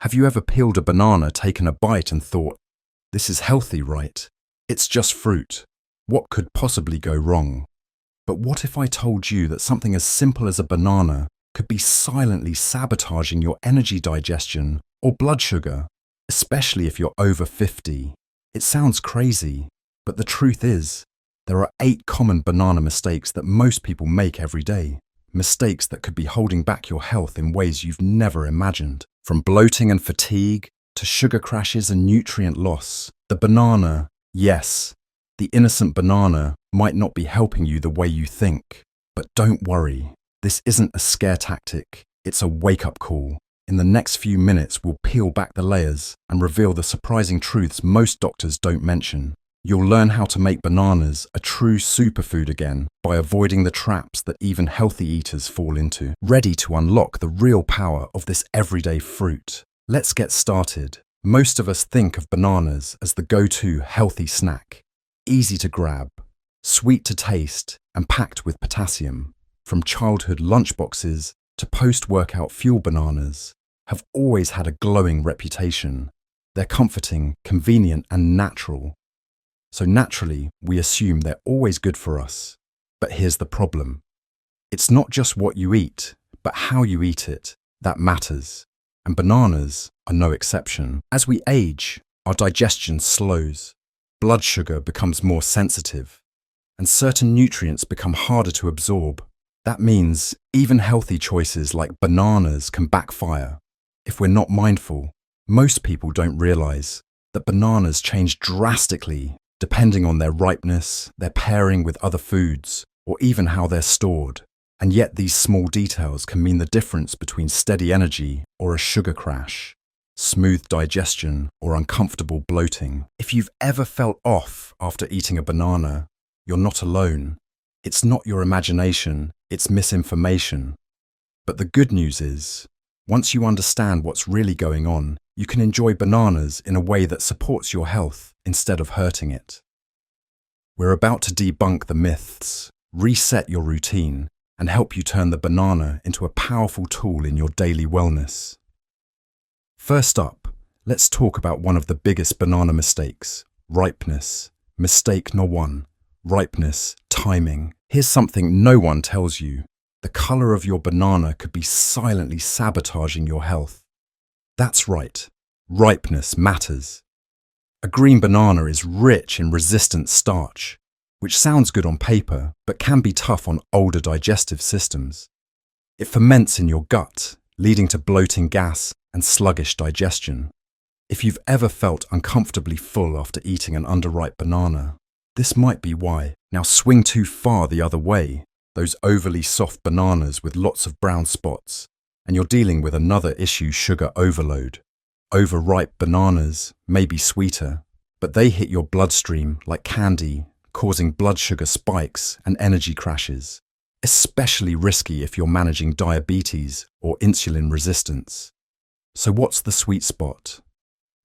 Have you ever peeled a banana, taken a bite and thought, this is healthy, right? It's just fruit. What could possibly go wrong? But what if I told you that something as simple as a banana could be silently sabotaging your energy digestion or blood sugar, especially if you're over 50? It sounds crazy, but the truth is, there are 8 common banana mistakes that most people make every day. Mistakes that could be holding back your health in ways you've never imagined. From bloating and fatigue to sugar crashes and nutrient loss, the banana, yes, the innocent banana might not be helping you the way you think. But don't worry, this isn't a scare tactic, it's a wake-up call. In the next few minutes, we'll peel back the layers and reveal the surprising truths most doctors don't mention. You'll learn how to make bananas a true superfood again by avoiding the traps that even healthy eaters fall into. Ready to unlock the real power of this everyday fruit? Let's get started. Most of us think of bananas as the go-to healthy snack. Easy to grab, sweet to taste, and packed with potassium. From childhood lunchboxes to post-workout fuel, bananas have always had a glowing reputation. They're comforting, convenient, and natural. So naturally, we assume they're always good for us. But here's the problem. It's not just what you eat, but how you eat it that matters. And bananas are no exception. As we age, our digestion slows, blood sugar becomes more sensitive, and certain nutrients become harder to absorb. That means even healthy choices like bananas can backfire if we're not mindful. Most people don't realize that bananas change drastically depending on their ripeness, their pairing with other foods, or even how they're stored. And yet these small details can mean the difference between steady energy or a sugar crash, smooth digestion or uncomfortable bloating. If you've ever felt off after eating a banana, you're not alone. It's not your imagination, it's misinformation. But the good news is, once you understand what's really going on, you can enjoy bananas in a way that supports your health instead of hurting it. We're about to debunk the myths, reset your routine, and help you turn the banana into a powerful tool in your daily wellness. First up, let's talk about one of the biggest banana mistakes: ripeness. Mistake No. 1. Ripeness, timing. Here's something no one tells you. The color of your banana could be silently sabotaging your health. That's right, ripeness matters. A green banana is rich in resistant starch, which sounds good on paper, but can be tough on older digestive systems. It ferments in your gut, leading to bloating, gas, and sluggish digestion. If you've ever felt uncomfortably full after eating an underripe banana, this might be why. Now swing too far the other way, those overly soft bananas with lots of brown spots, and you're dealing with another issue: sugar overload. Overripe bananas may be sweeter, but they hit your bloodstream like candy, causing blood sugar spikes and energy crashes. Especially risky if you're managing diabetes or insulin resistance. So what's the sweet spot?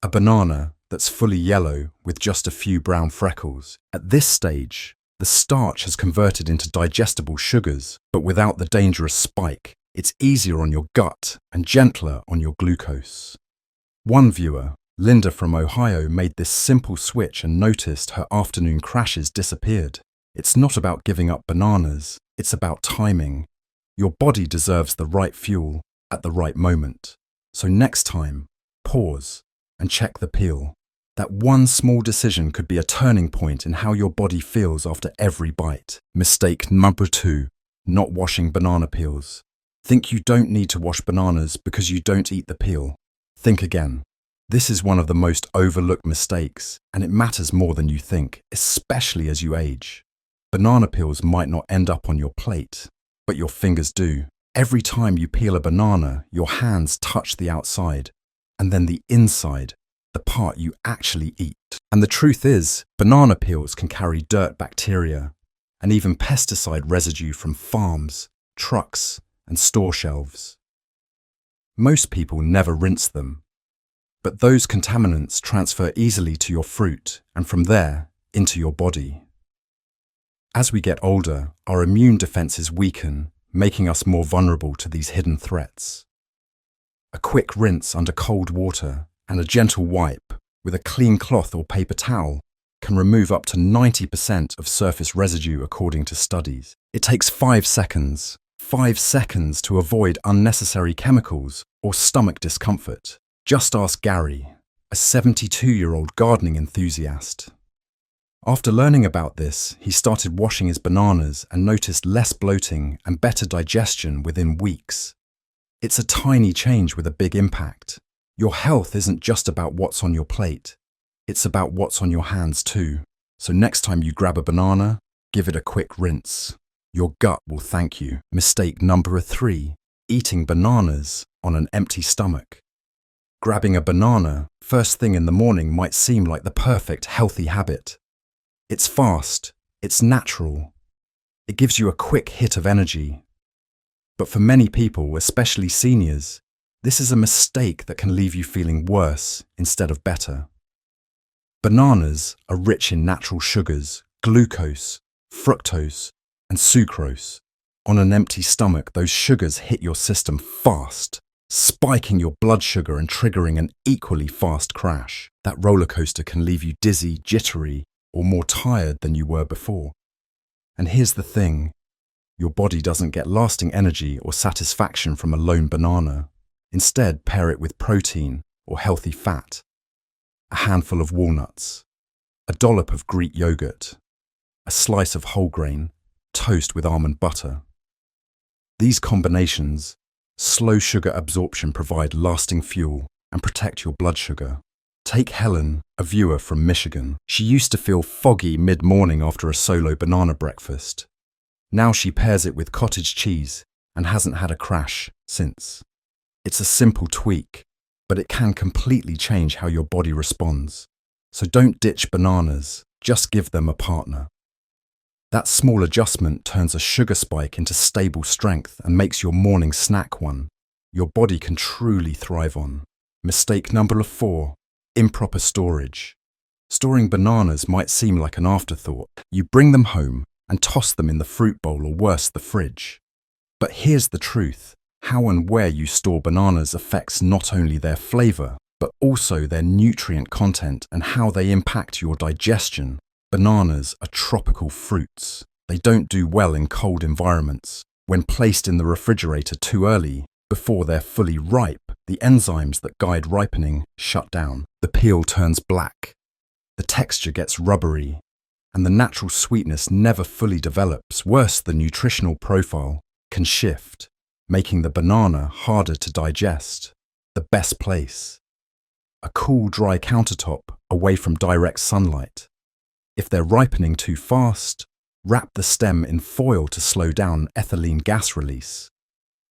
A banana that's fully yellow with just a few brown freckles. At this stage, the starch has converted into digestible sugars, but without the dangerous spike. It's easier on your gut and gentler on your glucose. One viewer, Linda from Ohio, made this simple switch and noticed her afternoon crashes disappeared. It's not about giving up bananas, it's about timing. Your body deserves the right fuel at the right moment. So next time, pause and check the peel. That one small decision could be a turning point in how your body feels after every bite. Mistake number 2, not washing banana peels. Think you don't need to wash bananas because you don't eat the peel. Think again. This is one of the most overlooked mistakes, and it matters more than you think, especially as you age. Banana peels might not end up on your plate, but your fingers do. Every time you peel a banana, your hands touch the outside, and then the inside, the part you actually eat. And the truth is, banana peels can carry dirt, bacteria, and even pesticide residue from farms, trucks, and store shelves. Most people never rinse them, but those contaminants transfer easily to your fruit and from there into your body. As we get older, our immune defenses weaken, making us more vulnerable to these hidden threats. A quick rinse under cold water and a gentle wipe with a clean cloth or paper towel can remove up to 90% of surface residue according to studies. It takes 5 seconds. 5 seconds to avoid unnecessary chemicals or stomach discomfort. Just ask Gary, a 72-year-old gardening enthusiast. After learning about this, he started washing his bananas and noticed less bloating and better digestion within weeks. It's a tiny change with a big impact. Your health isn't just about what's on your plate. It's about what's on your hands too. So next time you grab a banana, give it a quick rinse. Your gut will thank you. Mistake number 3, eating bananas on an empty stomach. Grabbing a banana first thing in the morning might seem like the perfect healthy habit. It's fast, it's natural. It gives you a quick hit of energy. But for many people, especially seniors, this is a mistake that can leave you feeling worse instead of better. Bananas are rich in natural sugars, glucose, fructose, and sucrose. On an empty stomach, those sugars hit your system fast, spiking your blood sugar and triggering an equally fast crash. That roller coaster can leave you dizzy, jittery, or more tired than you were before. And here's the thing, your body doesn't get lasting energy or satisfaction from a lone banana. Instead, pair it with protein or healthy fat, a handful of walnuts, a dollop of Greek yogurt, a slice of whole grain, toast with almond butter. These combinations, slow sugar absorption, provide lasting fuel and protect your blood sugar. Take Helen, a viewer from Michigan. She used to feel foggy mid-morning after a solo banana breakfast. Now she pairs it with cottage cheese and hasn't had a crash since. It's a simple tweak, but it can completely change how your body responds. So don't ditch bananas, just give them a partner. That small adjustment turns a sugar spike into stable strength and makes your morning snack one your body can truly thrive on. Mistake number 4, improper storage. Storing bananas might seem like an afterthought. You bring them home and toss them in the fruit bowl or worse, the fridge. But here's the truth. How and where you store bananas affects not only their flavor, but also their nutrient content and how they impact your digestion. Bananas are tropical fruits. They don't do well in cold environments. When placed in the refrigerator too early, before they're fully ripe, the enzymes that guide ripening shut down. The peel turns black. The texture gets rubbery, and the natural sweetness never fully develops. Worse, the nutritional profile can shift, making the banana harder to digest. The best place: a cool, dry countertop away from direct sunlight. If they're ripening too fast, wrap the stem in foil to slow down ethylene gas release.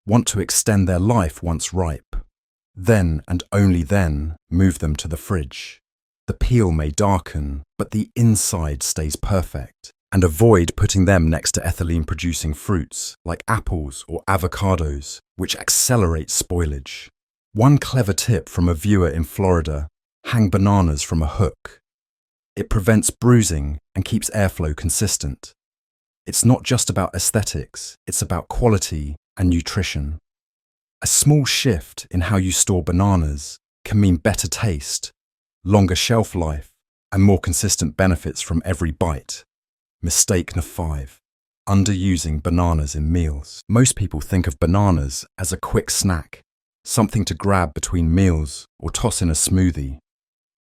Want to extend their life once ripe? Then and only then move them to the fridge. The peel may darken, but the inside stays perfect. And avoid putting them next to ethylene-producing fruits like apples or avocados, which accelerate spoilage. One clever tip from a viewer in Florida: hang bananas from a hook. It prevents bruising and keeps airflow consistent. It's not just about aesthetics, it's about quality and nutrition. A small shift in how you store bananas can mean better taste, longer shelf life, and more consistent benefits from every bite. Mistake number 5, underusing bananas in meals. Most people think of bananas as a quick snack, something to grab between meals or toss in a smoothie.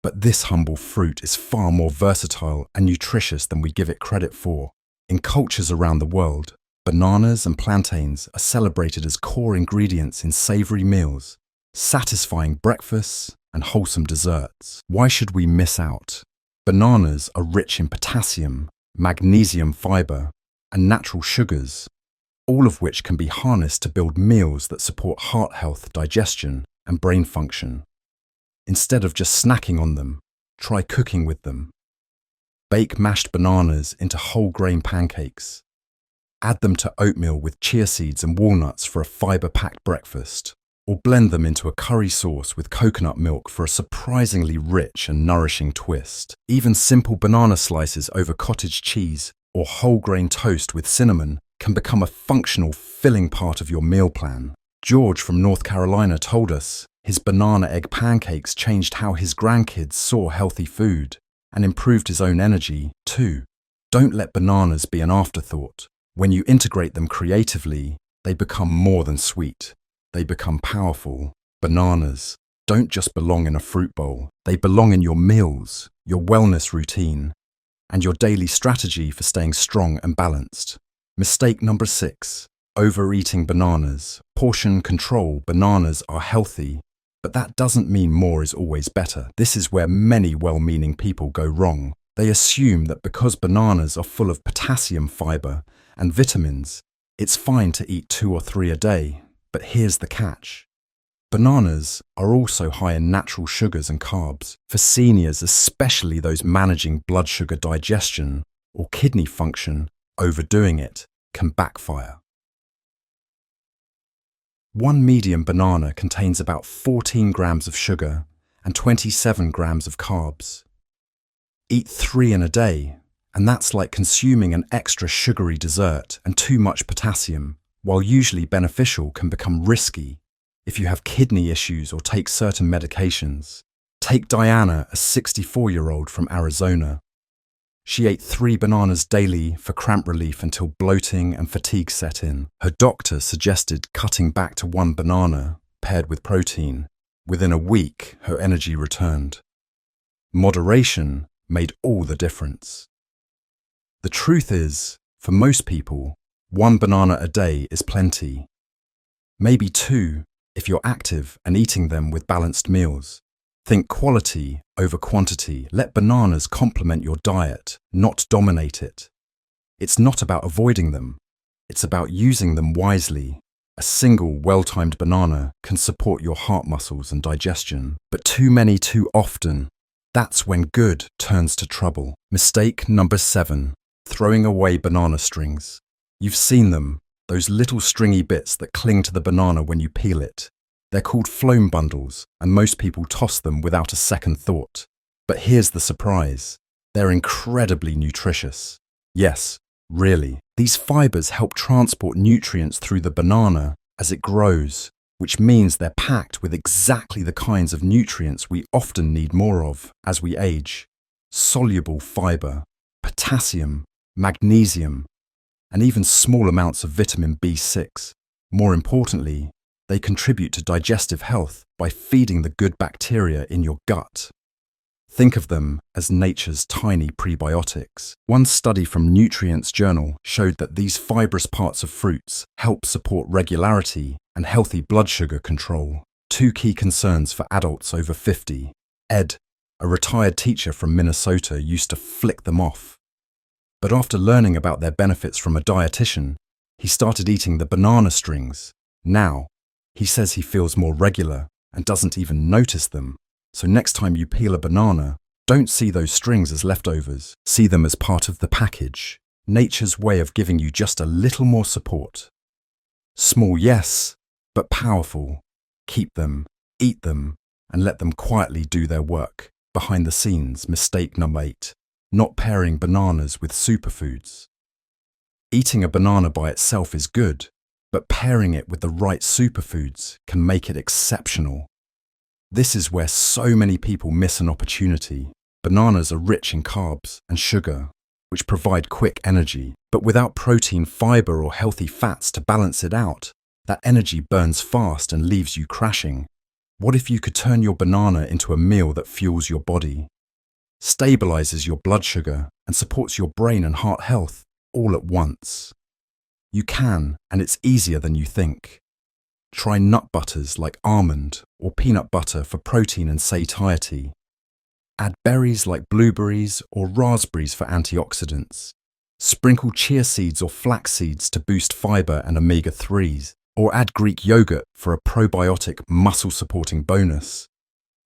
But this humble fruit is far more versatile and nutritious than we give it credit for. In cultures around the world, bananas and plantains are celebrated as core ingredients in savory meals, satisfying breakfasts and wholesome desserts. Why should we miss out? Bananas are rich in potassium, magnesium, fiber, and natural sugars, all of which can be harnessed to build meals that support heart health, digestion, and brain function. Instead of just snacking on them, try cooking with them. Bake mashed bananas into whole grain pancakes. Add them to oatmeal with chia seeds and walnuts for a fiber-packed breakfast, or blend them into a curry sauce with coconut milk for a surprisingly rich and nourishing twist. Even simple banana slices over cottage cheese or whole grain toast with cinnamon can become a functional, filling part of your meal plan. George from North Carolina told us his banana egg pancakes changed how his grandkids saw healthy food and improved his own energy too. Don't let bananas be an afterthought. When you integrate them creatively, they become more than sweet. They become powerful. Bananas don't just belong in a fruit bowl. They belong in your meals, your wellness routine, and your daily strategy for staying strong and balanced. Mistake number 6. Overeating bananas. Portion control. Bananas are healthy, but that doesn't mean more is always better. This is where many well-meaning people go wrong. They assume that because bananas are full of potassium, fiber, and vitamins, it's fine to eat 2 or 3 a day. But here's the catch. Bananas are also high in natural sugars and carbs. For seniors, especially those managing blood sugar digestion or kidney function, overdoing it can backfire. One medium banana contains about 14 grams of sugar and 27 grams of carbs. Eat 3 in a day, and that's like consuming an extra sugary dessert, and too much potassium, while usually beneficial, can become risky if you have kidney issues or take certain medications. Take Diana, a 64-year-old from Arizona. She ate 3 bananas daily for cramp relief until bloating and fatigue set in. Her doctor suggested cutting back to 1 banana paired with protein. Within a week, her energy returned. Moderation made all the difference. The truth is, for most people, 1 banana a day is plenty. Maybe 2 if you're active and eating them with balanced meals. Think quality over quantity. Let bananas complement your diet, not dominate it. It's not about avoiding them. It's about using them wisely. A single well-timed banana can support your heart muscles and digestion, but too many too often, that's when good turns to trouble. Mistake number 7. Throwing away banana strings. You've seen them, those little stringy bits that cling to the banana when you peel it. They're called phloem bundles, and most people toss them without a second thought. But here's the surprise. They're incredibly nutritious. Yes, really. These fibers help transport nutrients through the banana as it grows, which means they're packed with exactly the kinds of nutrients we often need more of as we age. Soluble fiber, potassium, magnesium, and even small amounts of vitamin B6. More importantly, they contribute to digestive health by feeding the good bacteria in your gut. Think of them as nature's tiny prebiotics. One study from Nutrients Journal showed that these fibrous parts of fruits help support regularity and healthy blood sugar control. 2 key concerns for adults over 50. Ed, a retired teacher from Minnesota, used to flick them off. But after learning about their benefits from a dietitian, he started eating the banana strings. Now, he says he feels more regular and doesn't even notice them. So next time you peel a banana, don't see those strings as leftovers. See them as part of the package. Nature's way of giving you just a little more support. Small, yes, but powerful. Keep them, eat them, and let them quietly do their work. Behind the scenes, mistake number 8. Not pairing bananas with superfoods. Eating a banana by itself is good, but pairing it with the right superfoods can make it exceptional. This is where so many people miss an opportunity. Bananas are rich in carbs and sugar, which provide quick energy, but without protein, fiber, or healthy fats to balance it out, that energy burns fast and leaves you crashing. What if you could turn your banana into a meal that fuels your body, stabilizes your blood sugar, and supports your brain and heart health all at once? You can, and it's easier than you think. Try nut butters like almond or peanut butter for protein and satiety. Add berries like blueberries or raspberries for antioxidants. Sprinkle chia seeds or flax seeds to boost fiber and omega-3s. Or add Greek yogurt for a probiotic muscle-supporting bonus.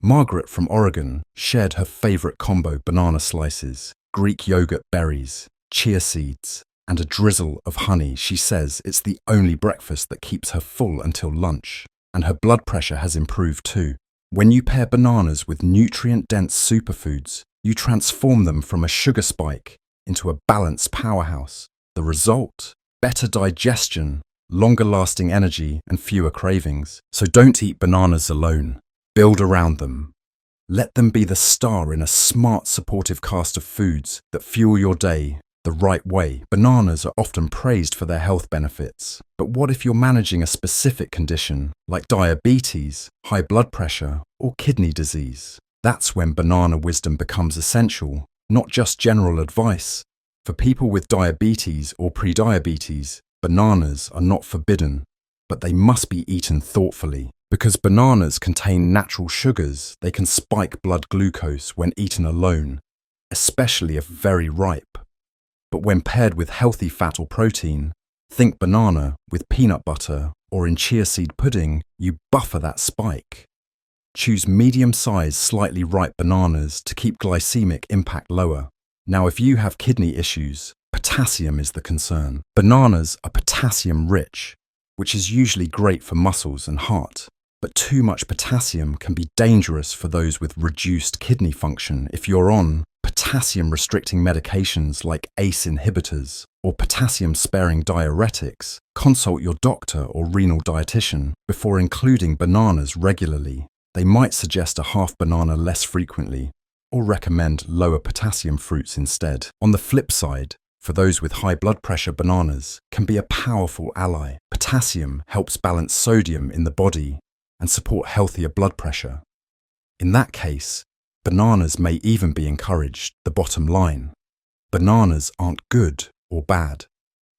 Margaret from Oregon shared her favorite combo: banana slices, Greek yogurt, berries, chia seeds, and a drizzle of honey. She says it's the only breakfast that keeps her full until lunch, and her blood pressure has improved too. When you pair bananas with nutrient-dense superfoods, you transform them from a sugar spike into a balanced powerhouse. The result? Better digestion, longer lasting energy, and fewer cravings. So don't eat bananas alone. Build around them. Let them be the star in a smart, supportive cast of foods that fuel your day the right way. Bananas are often praised for their health benefits. But what if you're managing a specific condition like diabetes, high blood pressure, or kidney disease? That's when banana wisdom becomes essential, not just general advice. For people with diabetes or prediabetes, bananas are not forbidden, but they must be eaten thoughtfully. Because bananas contain natural sugars, they can spike blood glucose when eaten alone, especially if very ripe. But when paired with healthy fat or protein, think banana with peanut butter or in chia seed pudding, you buffer that spike. Choose medium-sized, slightly ripe bananas to keep glycemic impact lower. Now, if you have kidney issues, potassium is the concern. Bananas are potassium-rich, which is usually great for muscles and heart. But too much potassium can be dangerous for those with reduced kidney function. If you're on potassium-restricting medications like ACE inhibitors or potassium-sparing diuretics, consult your doctor or renal dietitian before including bananas regularly. They might suggest a half banana less frequently or recommend lower potassium fruits instead. On the flip side, for those with high blood pressure, bananas can be a powerful ally. Potassium helps balance sodium in the body and support healthier blood pressure. In that case, bananas may even be encouraged. The bottom line: bananas aren't good or bad.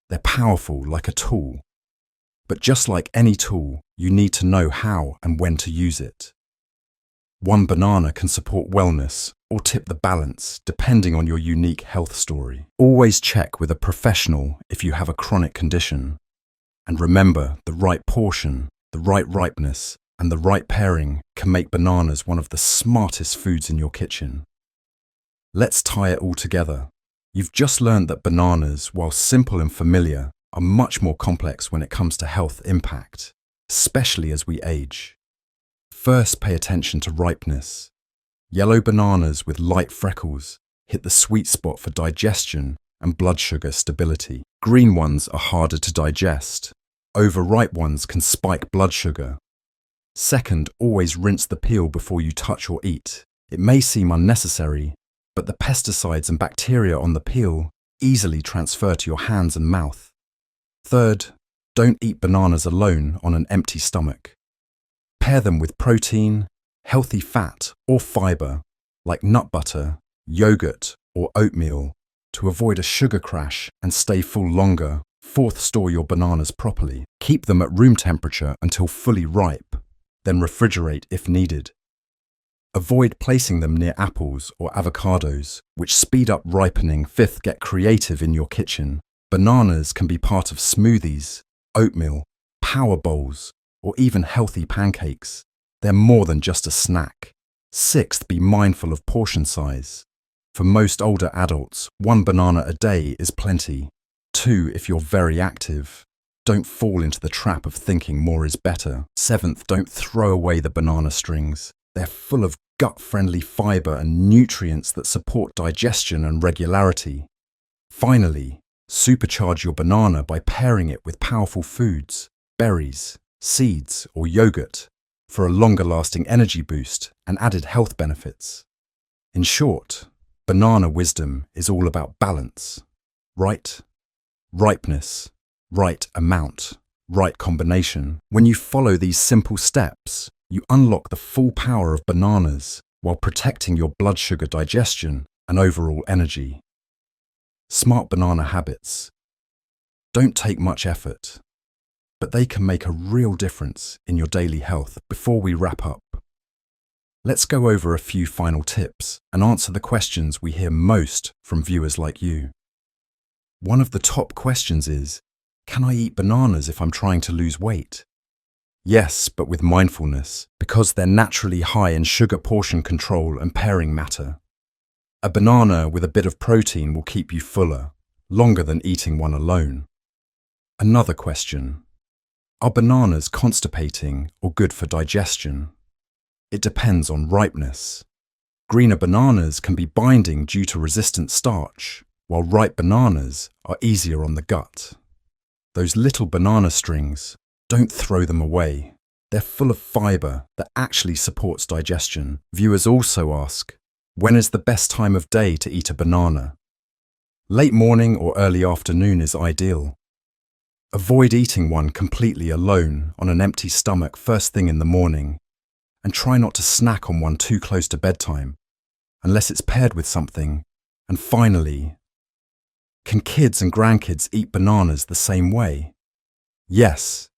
They're powerful like a tool. But just like any tool, you need to know how and when to use it. One banana can support wellness or tip the balance, depending on your unique health story. Always check with a professional if you have a chronic condition. And remember, the right portion, the right ripeness, and the right pairing can make bananas one of the smartest foods in your kitchen. Let's tie it all together. You've just learned that bananas, while simple and familiar, are much more complex when it comes to health impact, especially as we age. First, pay attention to ripeness. Yellow bananas with light freckles hit the sweet spot for digestion and blood sugar stability. Green ones are harder to digest. Overripe ones can spike blood sugar. Second, always rinse the peel before you touch or eat. It may seem unnecessary, but the pesticides and bacteria on the peel easily transfer to your hands and mouth. Third, don't eat bananas alone on an empty stomach. Pair them with protein, healthy fat, or fiber, like nut butter, yogurt, or oatmeal, to avoid a sugar crash and stay full longer. Fourth, store your bananas properly. Keep them at room temperature until fully ripe, then refrigerate if needed. Avoid placing them near apples or avocados, which speed up ripening. Fifth, get creative in your kitchen. Bananas can be part of smoothies, oatmeal, power bowls, or even healthy pancakes. They're more than just a snack. Sixth, be mindful of portion size. For most older adults, 1 banana a day is plenty. 2, if you're very active. Don't fall into the trap of thinking more is better. Seventh, don't throw away the banana strings. They're full of gut-friendly fiber and nutrients that support digestion and regularity. Finally, supercharge your banana by pairing it with powerful foods, berries, seeds, or yogurt for a longer-lasting energy boost and added health benefits. In short, banana wisdom is all about balance, right? Ripeness, right amount, right combination. When you follow these simple steps, you unlock the full power of bananas while protecting your blood sugar digestion and overall energy. Smart banana habits don't take much effort, but they can make a real difference in your daily health. Before we wrap up, let's go over a few final tips and answer the questions we hear most from viewers like you. One of the top questions is, can I eat bananas if I'm trying to lose weight? Yes, but with mindfulness, because they're naturally high in sugar portion control and pairing matter. A banana with a bit of protein will keep you fuller, longer than eating one alone. Another question: are bananas constipating or good for digestion? It depends on ripeness. Greener bananas can be binding due to resistant starch, while ripe bananas are easier on the gut. Those little banana strings, don't throw them away. They're full of fiber that actually supports digestion. Viewers also ask, when is the best time of day to eat a banana? Late morning or early afternoon is ideal. Avoid eating one completely alone on an empty stomach first thing in the morning, and try not to snack on one too close to bedtime, unless it's paired with something. And finally, can kids and grandkids eat bananas the same way? Yes,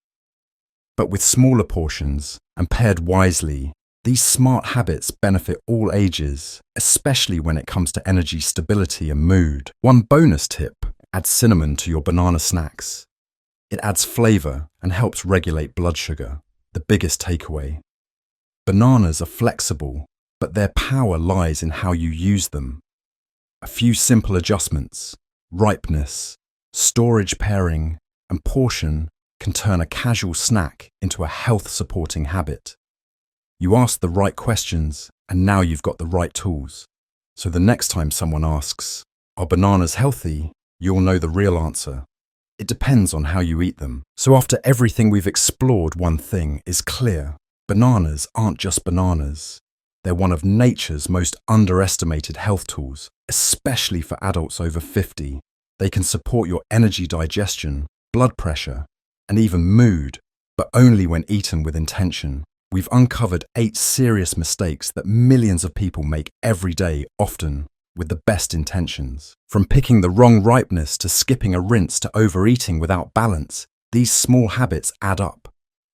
but with smaller portions and paired wisely. These smart habits benefit all ages, especially when it comes to energy stability and mood. One bonus tip: add cinnamon to your banana snacks. It adds flavor and helps regulate blood sugar. The biggest takeaway: bananas are flexible, but their power lies in how you use them. A few simple adjustments, ripeness, storage pairing, and portion can turn a casual snack into a health-supporting habit. You asked the right questions, and now you've got the right tools. So the next time someone asks, are bananas healthy? You'll know the real answer. It depends on how you eat them. So after everything we've explored, one thing is clear. Bananas aren't just bananas. They're one of nature's most underestimated health tools, especially for adults over 50. They can support your energy, digestion, blood pressure, and even mood, but only when eaten with intention. We've uncovered 8 serious mistakes that millions of people make every day, often with the best intentions. From picking the wrong ripeness to skipping a rinse to overeating without balance, these small habits add up.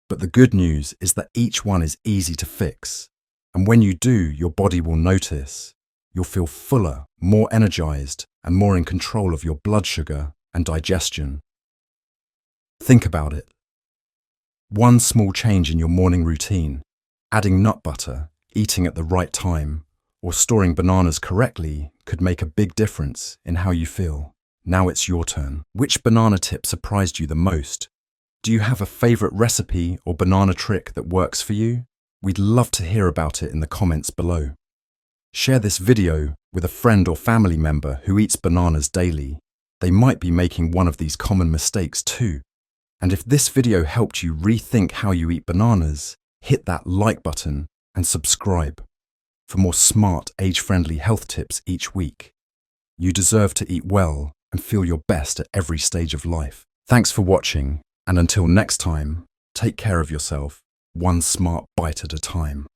But the good news is that each one is easy to fix. And when you do, your body will notice. You'll feel fuller, more energized, and more in control of your blood sugar and digestion. Think about it. One small change in your morning routine, adding nut butter, eating at the right time, or storing bananas correctly could make a big difference in how you feel. Now it's your turn. Which banana tip surprised you the most? Do you have a favorite recipe or banana trick that works for you? We'd love to hear about it in the comments below. Share this video with a friend or family member who eats bananas daily. They might be making one of these common mistakes too. And if this video helped you rethink how you eat bananas, hit that like button and subscribe for more smart, age-friendly health tips each week. You deserve to eat well and feel your best at every stage of life. Thanks for watching, and until next time, take care of yourself, one smart bite at a time.